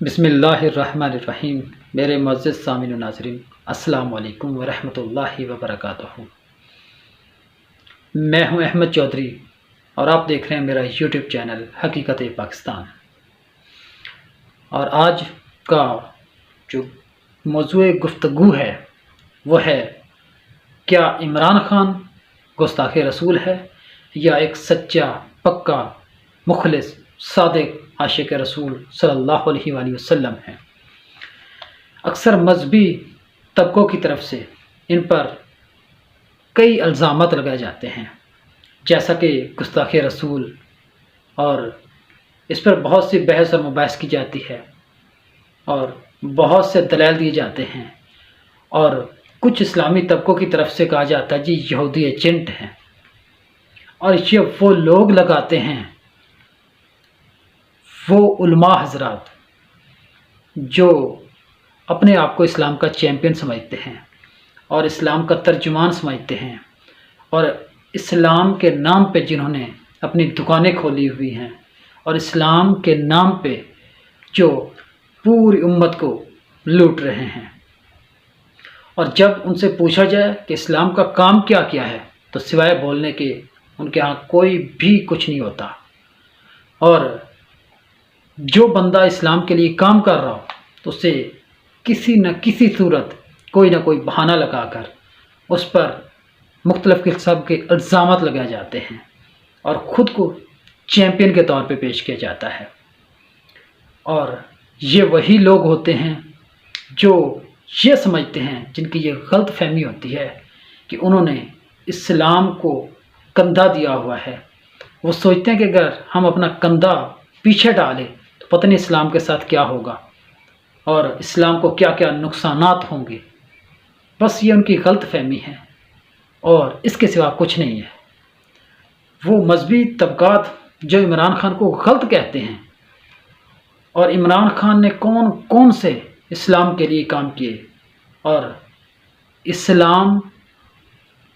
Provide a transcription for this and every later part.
بسم اللہ الرحمن الرحیم۔ میرے معزز سامعین و ناظرین، السلام علیکم ورحمۃ اللہ وبرکاتہ۔ میں ہوں احمد چودھری اور آپ دیکھ رہے ہیں میرا یوٹیوب چینل حقیقت پاکستان۔ اور آج کا جو موضوع گفتگو ہے وہ ہے، کیا عمران خان گستاخ رسول ہے یا ایک سچا پکا مخلص صادق عاشق رسول صلی اللہ علیہ وآلہ وسلم ہے؟ اکثر مذہبی طبقوں کی طرف سے ان پر کئی الزامات لگائے جاتے ہیں، جیسا کہ گستاخ رسول، اور اس پر بہت سی بحث اور مباحث کی جاتی ہے اور بہت سے دلائل دیے جاتے ہیں، اور کچھ اسلامی طبقوں کی طرف سے کہا جاتا ہے جی یہودی ایجنٹ ہیں، اور یہ وہ لوگ لگاتے ہیں، وہ علماء حضرات جو اپنے آپ کو اسلام کا چیمپئن سمجھتے ہیں اور اسلام کا ترجمان سمجھتے ہیں، اور اسلام کے نام پہ جنہوں نے اپنی دکانیں کھولی ہوئی ہیں اور اسلام کے نام پہ جو پوری امت کو لوٹ رہے ہیں، اور جب ان سے پوچھا جائے کہ اسلام کا کام کیا کیا ہے تو سوائے بولنے کے ان کے ہاں کوئی بھی کچھ نہیں ہوتا۔ اور جو بندہ اسلام کے لیے کام کر رہا ہو تو اسے کسی نہ کسی صورت کوئی نہ کوئی بہانہ لگا کر اس پر مختلف قسم کے الزامات لگائے جاتے ہیں اور خود کو چیمپئن کے طور پہ پیش کیا جاتا ہے۔ اور یہ وہی لوگ ہوتے ہیں جو یہ سمجھتے ہیں، جن کی یہ غلط فہمی ہوتی ہے کہ انہوں نے اسلام کو کندھا دیا ہوا ہے۔ وہ سوچتے ہیں کہ اگر ہم اپنا کندھا پیچھے ڈالیں تو پتہ نہیں اسلام کے ساتھ کیا ہوگا اور اسلام کو کیا کیا نقصانات ہوں گے۔ بس یہ ان کی غلط فہمی ہے اور اس کے سوا کچھ نہیں ہے۔ وہ مذہبی طبقات جو عمران خان کو غلط کہتے ہیں، اور عمران خان نے کون کون سے اسلام کے لیے کام کیے اور اسلام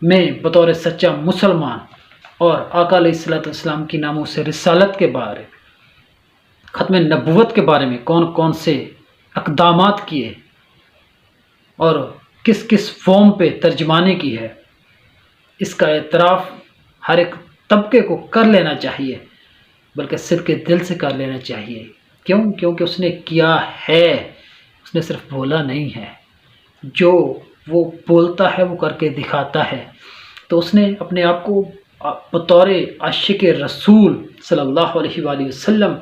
میں بطور سچا مسلمان اور آقا علیہ الصلوۃ والسلام کی ناموس رسالت کے بارے، ختم نبوت کے بارے میں کون کون سے اقدامات کیے اور کس کس فارم پہ ترجمانی کی ہے، اس کا اعتراف ہر ایک طبقے کو کر لینا چاہیے، بلکہ صدق دل سے کر لینا چاہیے۔ کیونکہ اس نے کیا ہے، اس نے صرف بولا نہیں ہے۔ جو وہ بولتا ہے وہ کر کے دکھاتا ہے۔ تو اس نے اپنے آپ کو بطور عاشق رسول صلی اللہ علیہ وآلہ وسلم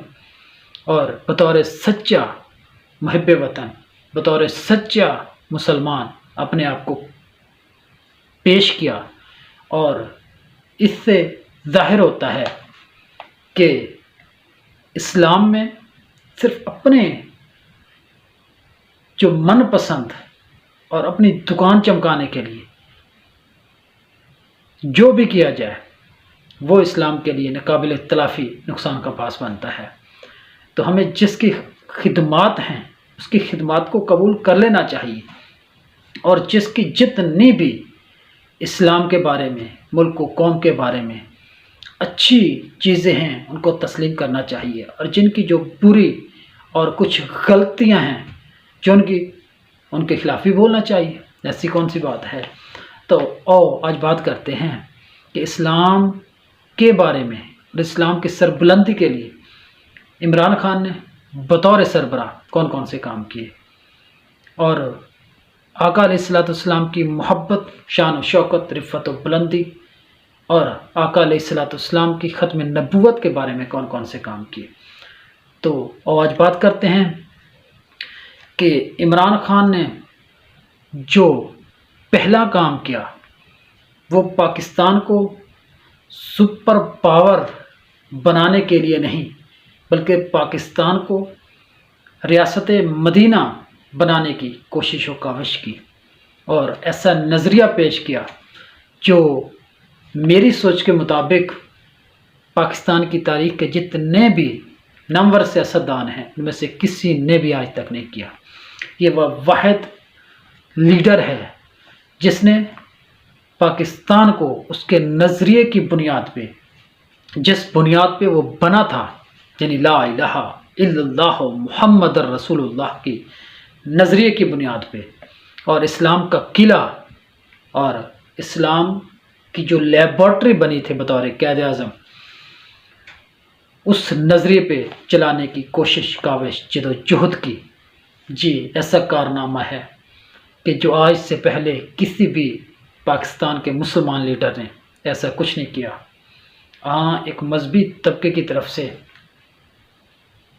اور بطور سچا محب وطن، بطور سچا مسلمان اپنے آپ کو پیش کیا، اور اس سے ظاہر ہوتا ہے کہ اسلام میں صرف اپنے جو من پسند اور اپنی دکان چمکانے کے لیے جو بھی کیا جائے وہ اسلام کے لیے ناقابل تلافی نقصان کا باعث بنتا ہے۔ تو ہمیں جس کی خدمات ہیں اس کی خدمات کو قبول کر لینا چاہیے، اور جس کی جتنی بھی اسلام کے بارے میں، ملک و قوم کے بارے میں اچھی چیزیں ہیں ان کو تسلیم کرنا چاہیے، اور جن کی جو بری اور کچھ غلطیاں ہیں جو ان کے خلاف بھی بولنا چاہیے۔ ایسی کون سی بات ہے؟ تو آج بات کرتے ہیں کہ اسلام کے بارے میں اور اسلام کی سربلندی کے لیے عمران خان نے بطور سربراہ کون کون سے کام کیے، اور آقا علیہ الصلوۃ والسلام کی محبت، شان و شوکت، رفت و بلندی، اور آقا علیہ الصلوۃ والسلام کی ختم نبوت کے بارے میں کون کون سے کام کیے۔ تو آج بات کرتے ہیں کہ عمران خان نے جو پہلا کام کیا وہ پاکستان کو سپر پاور بنانے کے لیے نہیں، بلکہ پاکستان کو ریاست مدینہ بنانے کی کوشش و کاوش کی، اور ایسا نظریہ پیش کیا جو میری سوچ کے مطابق پاکستان کی تاریخ کے جتنے بھی نامور سیاستدان ہیں ان میں سے کسی نے بھی آج تک نہیں کیا۔ یہ وہ واحد لیڈر ہے جس نے پاکستان کو اس کے نظریے کی بنیاد پہ، جس بنیاد پہ وہ بنا تھا، یعنی لا الہ الا اللہ محمد رسول اللہ کی نظریے کی بنیاد پہ، اور اسلام کا قلعہ اور اسلام کی جو لیبارٹری بنی تھی بطور قائد اعظم، اس نظریے پہ چلانے کی کوشش، کاوش، جد و جہد کی، جی ایسا کارنامہ ہے کہ جو آج سے پہلے کسی بھی پاکستان کے مسلمان لیڈر نے ایسا کچھ نہیں کیا۔ ہاں، ایک مذہبی طبقے کی طرف سے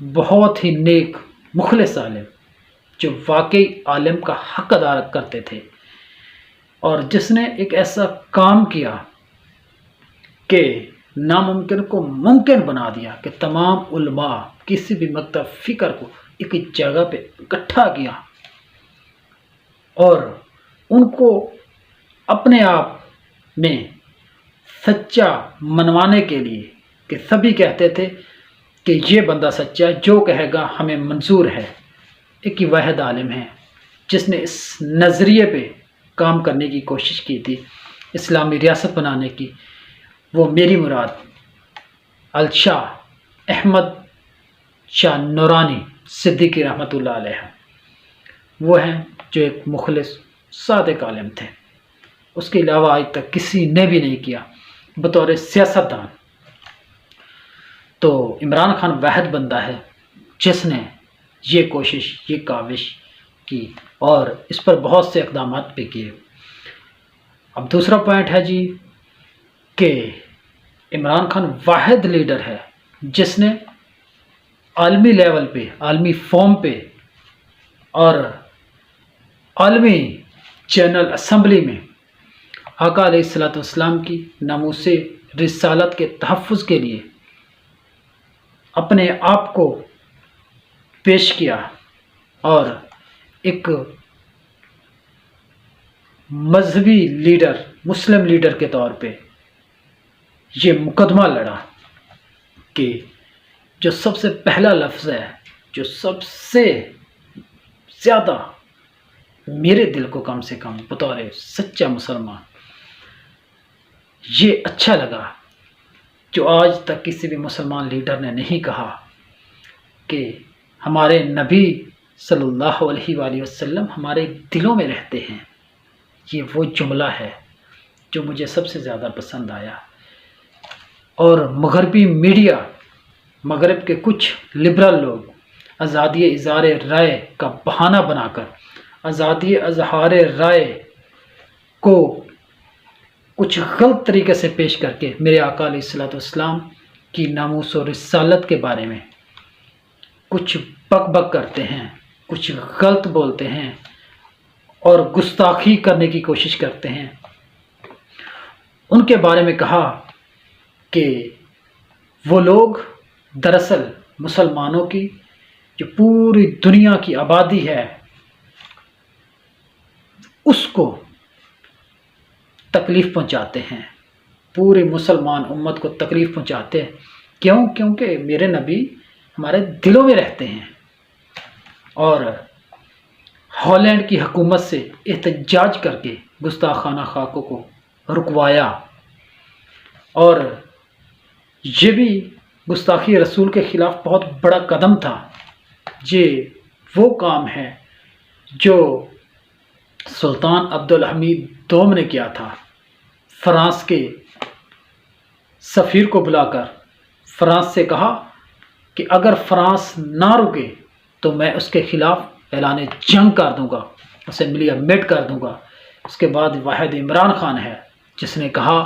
بہت ہی نیک مخلص عالم، جو واقعی عالم کا حق ادا کرتے تھے، اور جس نے ایک ایسا کام کیا کہ ناممکن کو ممکن بنا دیا، کہ تمام علماء کسی بھی مکتب فکر کو ایک جگہ پہ اکٹھا کیا اور ان کو اپنے آپ میں سچا منوانے کے لیے، کہ سبھی کہتے تھے کہ یہ بندہ سچا ہے، جو کہے گا ہمیں منظور ہے۔ ایک ہی واحد عالم ہے جس نے اس نظریے پہ کام کرنے کی کوشش کی تھی، اسلامی ریاست بنانے کی، وہ میری مراد الشاہ احمد شاہ نورانی صدیقی رحمۃ اللہ علیہ، وہ ہیں جو ایک مخلص صادق عالم تھے۔ اس کے علاوہ آج تک کسی نے بھی نہیں کیا بطور سیاستدان۔ تو عمران خان واحد بندہ ہے جس نے یہ کوشش، یہ کاوش کی، اور اس پر بہت سے اقدامات بھی کیے۔ اب دوسرا پوائنٹ ہے جی کہ عمران خان واحد لیڈر ہے جس نے عالمی لیول پہ، عالمی فورم پہ اور عالمی جنرل اسمبلی میں آقا علیہ الصلوۃ والسلام کی ناموس رسالت کے تحفظ کے لیے اپنے آپ کو پیش کیا، اور ایک مذہبی لیڈر، مسلم لیڈر کے طور پہ یہ مقدمہ لڑا کہ جو سب سے پہلا لفظ ہے، جو سب سے زیادہ میرے دل کو کم سے کم بطور سچا مسلمان یہ اچھا لگا، جو آج تک کسی بھی مسلمان لیڈر نے نہیں کہا، کہ ہمارے نبی صلی اللہ علیہ وآلہ وسلم ہمارے دلوں میں رہتے ہیں۔ یہ وہ جملہ ہے جو مجھے سب سے زیادہ پسند آیا۔ اور مغربی میڈیا، مغرب کے کچھ لبرل لوگ آزادی اظہار رائے کا بہانہ بنا کر آزادی اظہار رائے کو کچھ غلط طریقے سے پیش کر کے میرے آقا علیہ الصلوۃ والسلام کی ناموس و رسالت کے بارے میں کچھ بک بک کرتے ہیں، کچھ غلط بولتے ہیں اور گستاخی کرنے کی کوشش کرتے ہیں۔ ان کے بارے میں کہا کہ وہ لوگ دراصل مسلمانوں کی جو پوری دنیا کی آبادی ہے اس کو تکلیف پہنچاتے ہیں، پوری مسلمان امت کو تکلیف پہنچاتے ہیں۔ کیوں؟ کیونکہ میرے نبی ہمارے دلوں میں رہتے ہیں۔ اور ہالینڈ کی حکومت سے احتجاج کر کے گستاخانہ خاکوں کو رکوایا، اور یہ بھی گستاخی رسول کے خلاف بہت بڑا قدم تھا۔ یہ وہ کام ہے جو سلطان عبدالحمید دوم نے کیا تھا، فرانس کے سفیر کو بلا کر فرانس سے کہا کہ اگر فرانس نہ رکے تو میں اس کے خلاف اعلان جنگ کر دوں گا، اسے ملیٹ کر دوں گا۔ اس کے بعد واحد عمران خان ہے جس نے کہا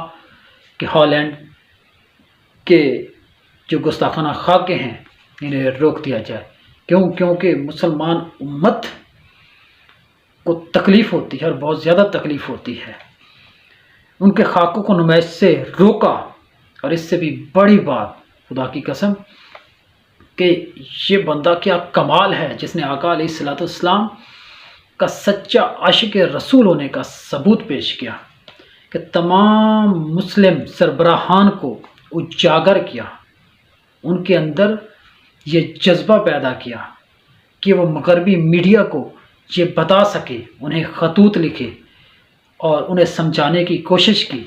کہ ہالینڈ کے جو گستاخانہ خاکے ہیں انہیں روک دیا جائے۔ کیوں؟ کیونکہ مسلمان امت کو تکلیف ہوتی ہے، اور بہت زیادہ تکلیف ہوتی ہے۔ ان کے خاکوں کو نمائش سے روکا، اور اس سے بھی بڑی بات، خدا کی قسم، کہ یہ بندہ کیا کمال ہے جس نے آقا علیہ الصلوۃ والسلام کا سچا عاشق رسول ہونے کا ثبوت پیش کیا، کہ تمام مسلم سربراہان کو اجاگر کیا، ان کے اندر یہ جذبہ پیدا کیا کہ وہ مغربی میڈیا کو یہ بتا سکے، انہیں خطوط لکھے اور انہیں سمجھانے کی کوشش کی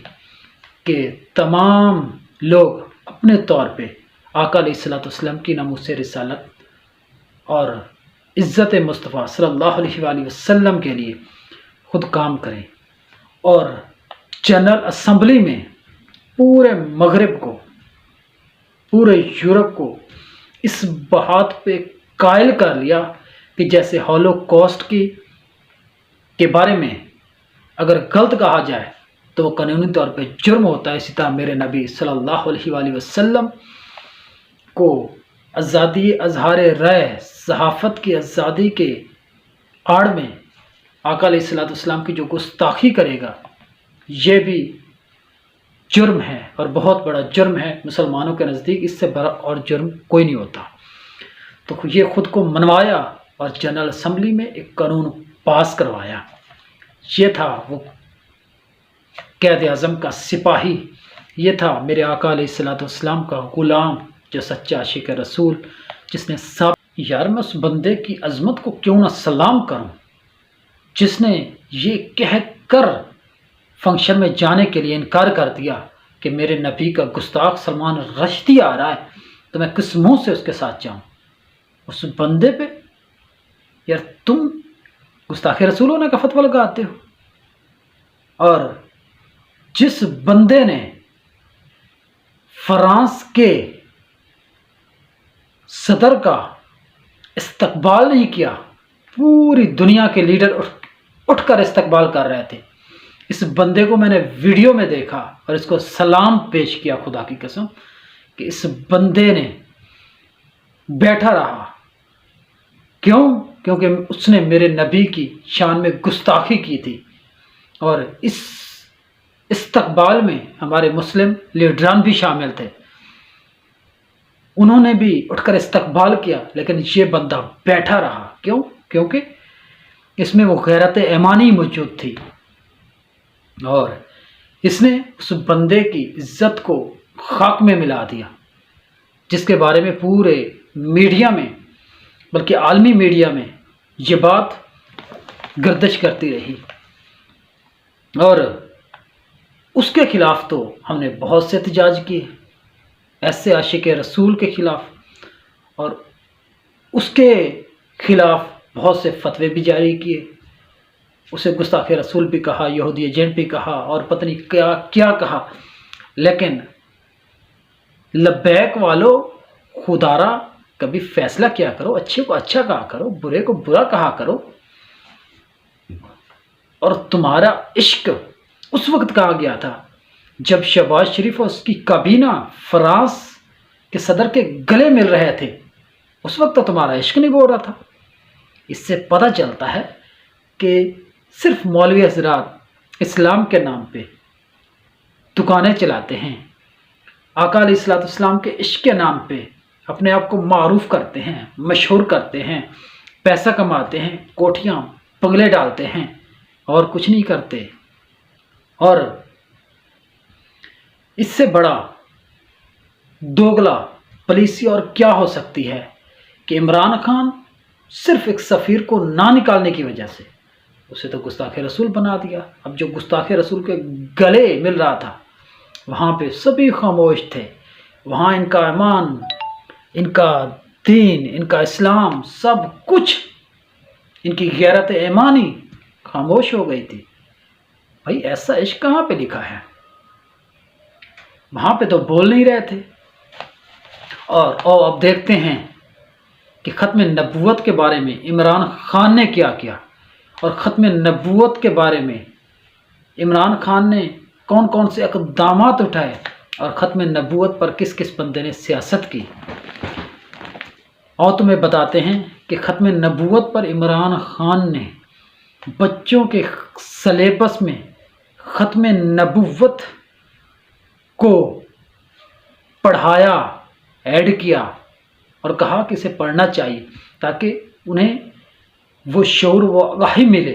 کہ تمام لوگ اپنے طور پہ آقا علیہ الصلوۃ والسلام کی ناموس رسالت اور عزت مصطفیٰ صلی اللہ علیہ وآلہ وسلم کے لیے خود کام کریں، اور جنرل اسمبلی میں پورے مغرب کو، پورے یورپ کو اس بات پہ قائل کر لیا کہ جیسے ہولوکاسٹ کے بارے میں اگر غلط کہا جائے تو وہ قانونی طور پہ جرم ہوتا ہے، اسی طرح میرے نبی صلی اللہ علیہ وآلہ وسلم کو آزادی اظہار رائے، صحافت کی آزادی کے آڑ میں آقا علیہ الصلوۃ والسلام کی جو گستاخی کرے گا، یہ بھی جرم ہے اور بہت بڑا جرم ہے مسلمانوں کے نزدیک، اس سے بڑا اور جرم کوئی نہیں ہوتا۔ تو یہ خود کو منوایا اور جنرل اسمبلی میں ایک قانون پاس کروایا۔ یہ تھا وہ قائد اعظم کا سپاہی، یہ تھا میرے آقا علیہ الصلوۃ والسلام کا غلام، جو سچا عاشق رسول، جس نے یار میں اس بندے کی عظمت کو کیوں نہ سلام کروں جس نے یہ کہہ کر فنکشن میں جانے کے لیے انکار کر دیا کہ میرے نبی کا گستاخ سلمان رشدی آ رہا ہے تو میں کس منہ سے اس کے ساتھ جاؤں۔ اس بندے پہ یار تم گستاخ رسول ہونے کا فتویٰ لگاتے ہو، اور جس بندے نے فرانس کے صدر کا استقبال نہیں کیا، پوری دنیا کے لیڈر اٹھ کر استقبال کر رہے تھے، اس بندے کو میں نے ویڈیو میں دیکھا اور اس کو سلام پیش کیا، خدا کی قسم کہ اس بندے نے بیٹھا رہا۔ کیوں؟ کیونکہ اس نے میرے نبی کی شان میں گستاخی کی تھی، اور اس استقبال میں ہمارے مسلم لیڈران بھی شامل تھے، انہوں نے بھی اٹھ کر استقبال کیا، لیکن یہ بندہ بیٹھا رہا۔ کیوں؟ کیونکہ اس میں وہ غیرت ایمانی موجود تھی، اور اس نے اس بندے کی عزت کو خاک میں ملا دیا، جس کے بارے میں پورے میڈیا میں، بلکہ عالمی میڈیا میں یہ بات گردش کرتی رہی، اور اس کے خلاف تو ہم نے بہت سے احتجاج کیے، ایسے عاشق رسول کے خلاف، اور اس کے خلاف بہت سے فتوے بھی جاری کیے، اسے گستاخ رسول بھی کہا، یہودی ایجنٹ بھی کہا، اور پتہ نہیں کیا کیا کہا، لیکن لبیک والو خدارا کبھی فیصلہ کیا کرو، اچھے کو اچھا کہا کرو، برے کو برا کہا کرو، اور تمہارا عشق اس وقت کہا گیا تھا جب شہباز شریف اور اس کی کابینہ فرانس کے صدر کے گلے مل رہے تھے، اس وقت تو تمہارا عشق نہیں بول رہا تھا۔ اس سے پتہ چلتا ہے کہ صرف مولوی حضرات اسلام کے نام پہ دکانیں چلاتے ہیں، آقا علیہ الصلوۃ والسلام کے عشق کے نام پہ اپنے آپ کو معروف کرتے ہیں، مشہور کرتے ہیں، پیسہ کماتے ہیں، کوٹھیاں بنگلے ڈالتے ہیں، اور کچھ نہیں کرتے۔ اور اس سے بڑا دوگلا پالیسی اور کیا ہو سکتی ہے کہ عمران خان صرف ایک سفیر کو نہ نکالنے کی وجہ سے اسے تو گستاخ رسول بنا دیا۔ اب جو گستاخ رسول کے گلے مل رہا تھا وہاں پہ سبھی خاموش تھے، وہاں ان کا ایمان، ان کا دین، ان کا اسلام، سب کچھ، ان کی غیرت ایمانی خاموش ہو گئی تھی۔ بھائی ایسا عشق کہاں پہ لکھا ہے؟ وہاں پہ تو بول نہیں رہے تھے۔ اور اب دیکھتے ہیں کہ ختم نبوت کے بارے میں عمران خان نے کیا کیا، اور ختم نبوت کے بارے میں عمران خان نے کون کون سے اقدامات اٹھائے، اور ختم نبوت پر کس کس بندے نے سیاست کی۔ اور تمہیں بتاتے ہیں کہ ختم نبوت پر عمران خان نے بچوں کے سلیبس میں ختم نبوت کو پڑھایا، ایڈ کیا، اور کہا کہ اسے پڑھنا چاہیے تاکہ انہیں وہ شعور، وہ آگاہی ملے۔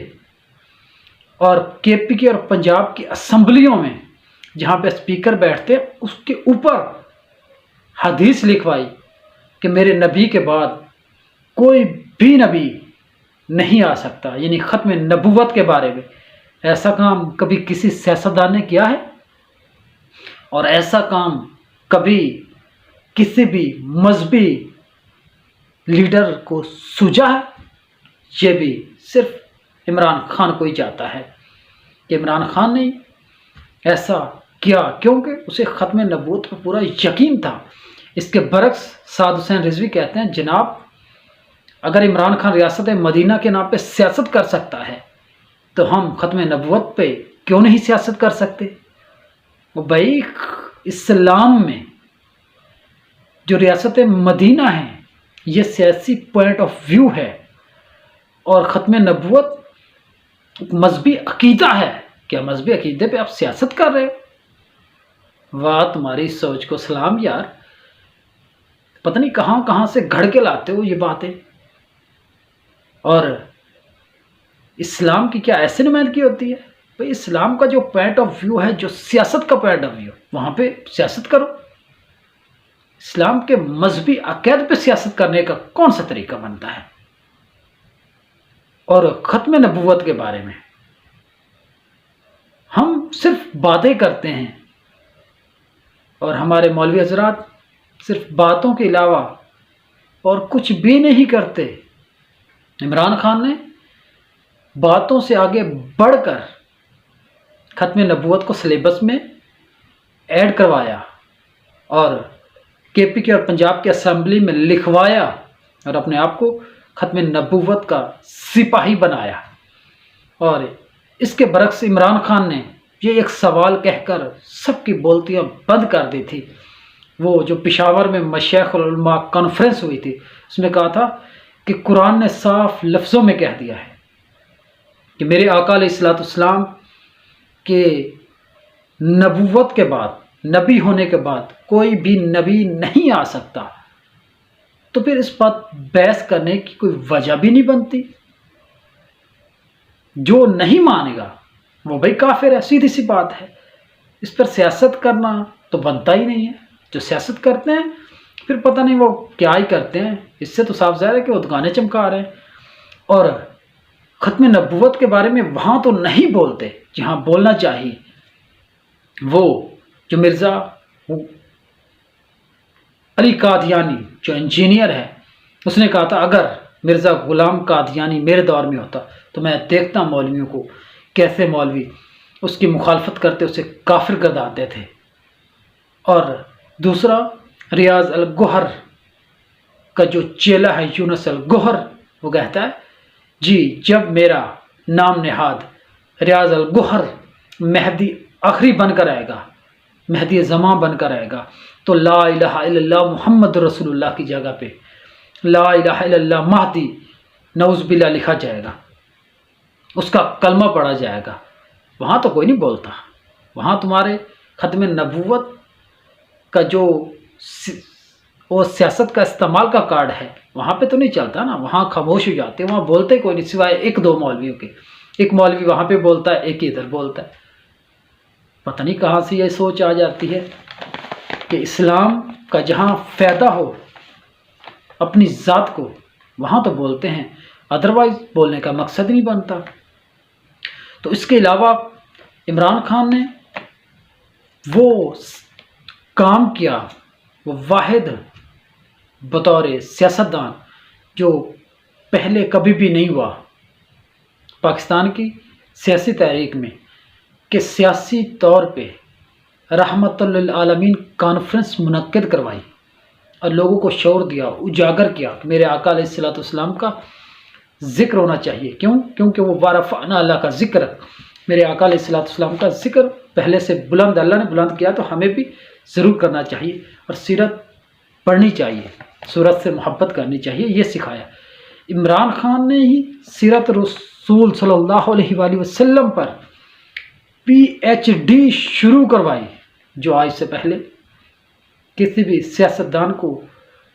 اور کے پی کی اور پنجاب کی اسمبلیوں میں جہاں پہ اسپیکر بیٹھتے اس کے اوپر حدیث لکھوائی کہ میرے نبی کے بعد کوئی بھی نبی نہیں آ سکتا، یعنی ختم نبوت کے بارے میں۔ ایسا کام کبھی کسی سیاستدان نے کیا ہے؟ اور ایسا کام کبھی کسی بھی مذہبی لیڈر کو سوجا ہے، یہ بھی صرف عمران خان کو ہی جاتا ہے کہ عمران خان نے ایسا کیا کیونکہ اسے ختم نبوت پر پورا یقین تھا۔ اس کے برعکس سعد حسین رضوی کہتے ہیں جناب اگر عمران خان ریاست مدینہ کے نام پہ سیاست کر سکتا ہے تو ہم ختم نبوت پہ کیوں نہیں سیاست کر سکتے؟ وہ بھائی اسلام میں جو ریاست مدینہ ہے یہ سیاسی پوائنٹ آف ویو ہے، اور ختم نبوت مذہبی عقیدہ ہے۔ کیا مذہبی عقیدے پہ آپ سیاست کر رہے ہو؟ واہ تمہاری سوچ کو سلام یار، پتہ نہیں کہاں کہاں سے گھڑ کے لاتے ہو یہ باتیں۔ اور اسلام کی کیا ایسے نمائندگی ہوتی ہے؟ بھائی اسلام کا جو پوائنٹ آف ویو ہے، جو سیاست کا پوائنٹ آف ویو، وہاں پہ سیاست کرو۔ اسلام کے مذہبی عقائد پہ سیاست کرنے کا کون سا طریقہ بنتا ہے؟ اور ختم نبوت کے بارے میں ہم صرف باتیں کرتے ہیں، اور ہمارے مولوی حضرات صرف باتوں کے علاوہ اور کچھ بھی نہیں کرتے۔ عمران خان نے باتوں سے آگے بڑھ کر ختم نبوت کو سلیبس میں ایڈ کروایا، اور کے پی کے اور پنجاب کے اسمبلی میں لکھوایا، اور اپنے آپ کو ختم نبوت کا سپاہی بنایا۔ اور اس کے برعکس عمران خان نے یہ ایک سوال کہہ کر سب کی بولتیاں بند کر دی تھی۔ وہ جو پشاور میں مشائخ العلماء کانفرنس ہوئی تھی، اس میں کہا تھا کہ قرآن نے صاف لفظوں میں کہہ دیا ہے کہ میرے آقا علیہ الصلوۃ والسلام کے نبوت کے بعد، نبی ہونے کے بعد کوئی بھی نبی نہیں آ سکتا، تو پھر اس بات بحث کرنے کی کوئی وجہ بھی نہیں بنتی۔ جو نہیں مانے گا وہ بھائی کافر ہے، سیدھی سی بات ہے۔ اس پر سیاست کرنا تو بنتا ہی نہیں ہے۔ جو سیاست کرتے ہیں پھر پتہ نہیں وہ کیا ہی کرتے ہیں، اس سے تو صاف ظاہر ہے کہ وہ گانے چمکا رہے ہیں۔ اور ختم نبوت کے بارے میں وہاں تو نہیں بولتے جہاں بولنا چاہیے۔ وہ جو مرزا علی قادیانی جو انجینئر ہے، اس نے کہا تھا اگر مرزا غلام قادیانی میرے دور میں ہوتا تو میں دیکھتا مولویوں کو کیسے مولوی اس کی مخالفت کرتے، اسے کافر گرداتے تھے۔ اور دوسرا ریاض الگوہر کا جو چیلا ہے یونس الگوہر، وہ کہتا ہے جی جب میرا نام نہاد ریاض الگوہر مہدی آخری بن کر آئے گا، مہدی زمان بن کر آئے گا، تو لا الہ الا اللہ محمد رسول اللہ کی جگہ پہ لا الہ الا اللہ مہدی نعوذ باللہ لکھا جائے گا، اس کا کلمہ پڑھا جائے گا۔ وہاں تو کوئی نہیں بولتا، وہاں تمہارے ختم نبوت کا جو وہ سیاست کا استعمال کا کارڈ ہے وہاں پہ تو نہیں چلتا نا، وہاں خاموش ہو جاتے ہیں، وہاں بولتے کوئی نہیں سوائے ایک دو مولویوں کے۔ ایک مولوی وہاں پہ بولتا ہے، ایک ادھر بولتا ہے۔ پتہ نہیں کہاں سے یہ سوچ آ جاتی ہے کہ اسلام کا جہاں فائدہ ہو اپنی ذات کو وہاں تو بولتے ہیں، ادروائز بولنے کا مقصد نہیں بنتا۔ تو اس کے علاوہ عمران خان نے وہ کام کیا، وہ واحد بطور سیاستدان جو پہلے کبھی بھی نہیں ہوا پاکستان کی سیاسی تحریک میں، کہ سیاسی طور پہ رحمت للعالمین کانفرنس منعقد کروائی اور لوگوں کو شعور دیا، اجاگر کیا کہ میرے آقا علیہ الصلوۃ والسلام کا ذکر ہونا چاہیے۔ کیونکہ وہ وارفعنا اللہ کا ذکر، میرے آقا علیہ الصلوۃ والسلام کا ذکر پہلے سے بلند اللہ نے بلند کیا، تو ہمیں بھی ضرور کرنا چاہیے، اور سیرت پڑھنی چاہیے، سورت سے محبت کرنی چاہیے، یہ سکھایا۔ عمران خان نے ہی سیرت رسول صلی اللہ علیہ وآلہ وسلم پر پی ایچ ڈی شروع کروائی، جو آج سے پہلے کسی بھی سیاستدان کو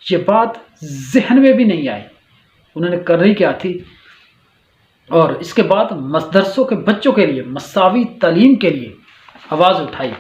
یہ بات ذہن میں بھی نہیں آئی انہوں نے کرنی کیا تھی۔ اور اس کے بعد مدرسوں کے بچوں کے لیے مساوی تعلیم کے لیے آواز اٹھائی۔